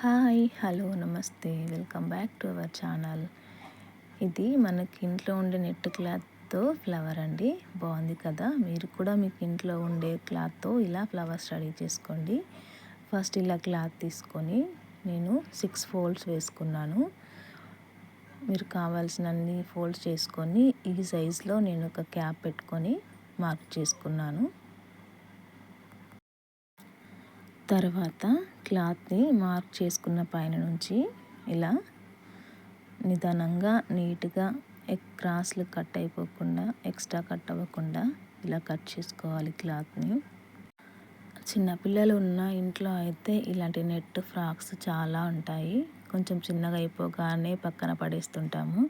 Hi hello నమస్తే welcome back to our channel. ఇది మనకి ఇంట్లో ఉండే నెట్ క్లాత్తో ఫ్లవర్ అండి. బాగుంది కదా. మీరు కూడా మీకు ఇంట్లో ఉండే క్లాత్తో ఇలా ఫ్లవర్స్ రెడీ చేసుకోండి. ఫస్ట్ ఇలా క్లాత్ తీసుకొని నేను 6 ఫోల్డ్స్ వేసుకున్నాను. మీరు కావాల్సినన్ని ఫోల్డ్స్ చేసుకొని ఈ సైజులో నేను ఒక క్యాప్ పెట్టుకొని మార్క్ చేసుకున్నాను. తర్వాత క్లాత్ని మార్క్ చేసుకున్న పైన నుంచి ఇలా నిదానంగా నీట్గా క్రాస్లు కట్ అయిపోకుండా ఎక్స్ట్రా కట్ అవ్వకుండా ఇలా కట్ చేసుకోవాలి క్లాత్ని. చిన్నపిల్లలు ఉన్న ఇంట్లో అయితే ఇలాంటి నెట్ ఫ్రాక్స్ చాలా ఉంటాయి. కొంచెం చిన్నగా అయిపోగానే పక్కన పడేస్తుంటాము.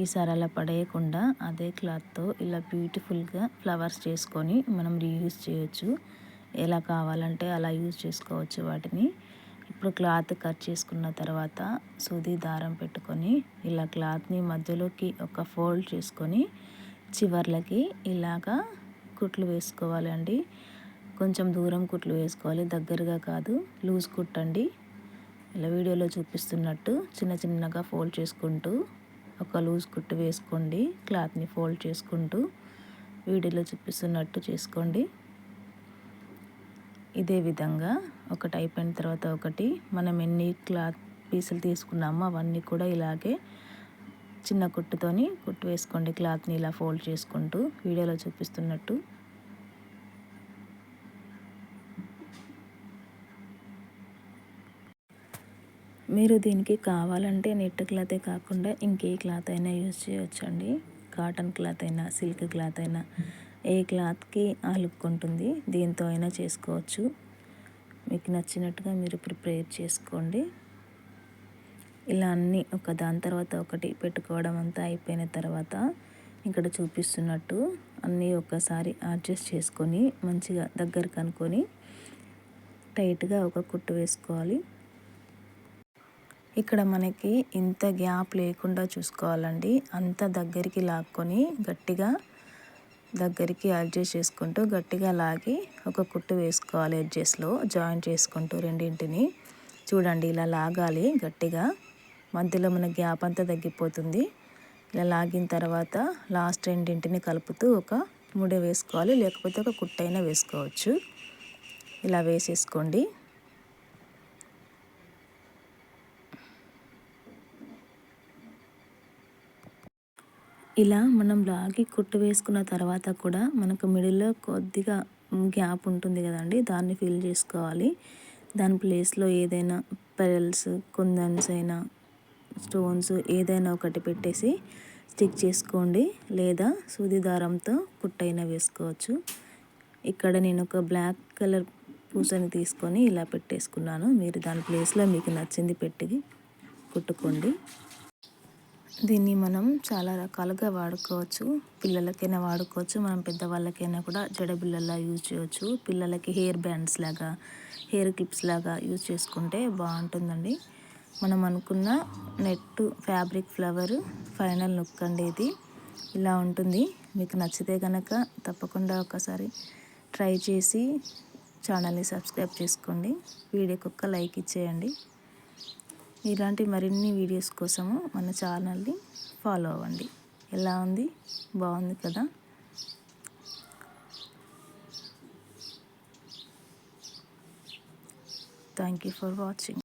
ఈసారి అలా పడేయకుండా అదే క్లాత్తో ఇలా బ్యూటిఫుల్గా ఫ్లవర్స్ చేసుకొని మనం రీయూజ్ చేయొచ్చు. ఎలా కావాలంటే అలా యూజ్ చేసుకోవచ్చు వాటిని. ఇప్పుడు క్లాత్ కట్ చేసుకున్న తర్వాత సూది దారం పెట్టుకొని ఇలా క్లాత్ని మధ్యలోకి ఒక ఫోల్డ్ చేసుకొని చివర్లకి ఇలాగా కుట్లు వేసుకోవాలండి. కొంచెం దూరం కుట్లు వేసుకోవాలి, దగ్గరగా కాదు. లూజ్ కుట్టండి. ఇలా వీడియోలో చూపిస్తున్నట్టు చిన్న చిన్నగా ఫోల్డ్ చేసుకుంటూ ఒక లూజ్ కుట్టు వేసుకోండి. క్లాత్ని ఫోల్డ్ చేసుకుంటూ వీడియోలో చూపిస్తున్నట్టు చేసుకోండి. ఇదే విధంగా ఒకటి అయిపోయిన తర్వాత ఒకటి మనం ఎన్ని క్లాత్ పీసులు తీసుకున్నామో అవన్నీ కూడా ఇలాగే చిన్న కుట్టుతోని కుట్టు వేసుకోండి. క్లాత్ని ఇలా ఫోల్డ్ చేసుకుంటూ వీడియోలో చూపిస్తున్నట్టు. మీరు దీనికి కావాలంటే నెట్ క్లాతే కాకుండా ఇంకే క్లాత్ అయినా యూజ్ చేయొచ్చండి. కాటన్ క్లాత్ అయినా సిల్క్ క్లాత్ అయినా ఏ క్లాత్కి ఆ లుక్ ఉంటుంది. దీంతో అయినా చేసుకోవచ్చు. మీకు నచ్చినట్టుగా మీరు ప్రిపేర్ చేసుకోండి. ఇలా అన్నీ ఒక దాని తర్వాత ఒకటి పెట్టుకోవడం అంతా అయిపోయిన తర్వాత ఇక్కడ చూపిస్తున్నట్టు అన్నీ ఒక్కసారి అడ్జస్ట్ చేసుకొని మంచిగా దగ్గరకు అనుకొని టైట్గా ఒక కుట్టు వేసుకోవాలి. ఇక్కడ మనకి ఇంత గ్యాప్ లేకుండా చూసుకోవాలండి. అంత దగ్గరికి లాక్కొని గట్టిగా దగ్గరికి అడ్జస్ట్ చేసుకుంటూ గట్టిగా లాగి ఒక కుట్టు వేసుకోవాలి. ఎడ్జెస్లో జాయిన్ చేసుకుంటూ రెండింటిని చూడండి ఇలా లాగాలి గట్టిగా. మధ్యలో మన గ్యాప్ అంతా తగ్గిపోతుంది. ఇలా లాగిన తర్వాత లాస్ట్ రెండింటిని కలుపుతూ ఒక ముడి వేసుకోవాలి, లేకపోతే ఒక కుట్టైనా వేసుకోవచ్చు. ఇలా వేసేసుకోండి. ఇలా మనం లాగి కుట్టు వేసుకున్న తర్వాత కూడా మనకు మిడిల్లో కొద్దిగా గ్యాప్ ఉంటుంది కదండి, దాన్ని ఫిల్ చేసుకోవాలి. దాని ప్లేస్లో ఏదైనా పెరల్స్, కుందన్స్ అయినా స్టోన్స్ ఏదైనా ఒకటి పెట్టేసి స్టిక్ చేసుకోండి, లేదా సూది దారంతో కుట్టైనా వేసుకోవచ్చు. ఇక్కడ నేను ఒక బ్లాక్ కలర్ పూసని తీసుకొని ఇలా పెట్టేసుకున్నాను. మీరు దాని ప్లేస్లో మీకు నచ్చింది పెట్టి కుట్టుకోండి. దీన్ని మనం చాలా రకాలుగా వాడుకోవచ్చు. పిల్లలకైనా వాడుకోవచ్చు, మనం పెద్దవాళ్ళకైనా కూడా జడబిళ్ళలా యూజ్ చేయవచ్చు. పిల్లలకి హెయిర్ బ్యాండ్స్ లాగా, హెయిర్ క్లిప్స్ లాగా యూజ్ చేసుకుంటే బాగుంటుందండి. మనం అనుకున్న net fabric flower final look అండి ఇది. ఇలా ఉంటుంది. మీకు నచ్చితే కనుక తప్పకుండా ఒకసారి ట్రై చేసి ఛానల్ని సబ్స్క్రైబ్ చేసుకోండి. వీడియోకి ఒక లైక్ ఇచ్చేయండి. ఇలాంటి మరిన్ని వీడియోస్ కోసము మన ఛానల్ని ఫాలో అవ్వండి. ఎలా ఉంది? బాగుంది కదా. Thank you for watching.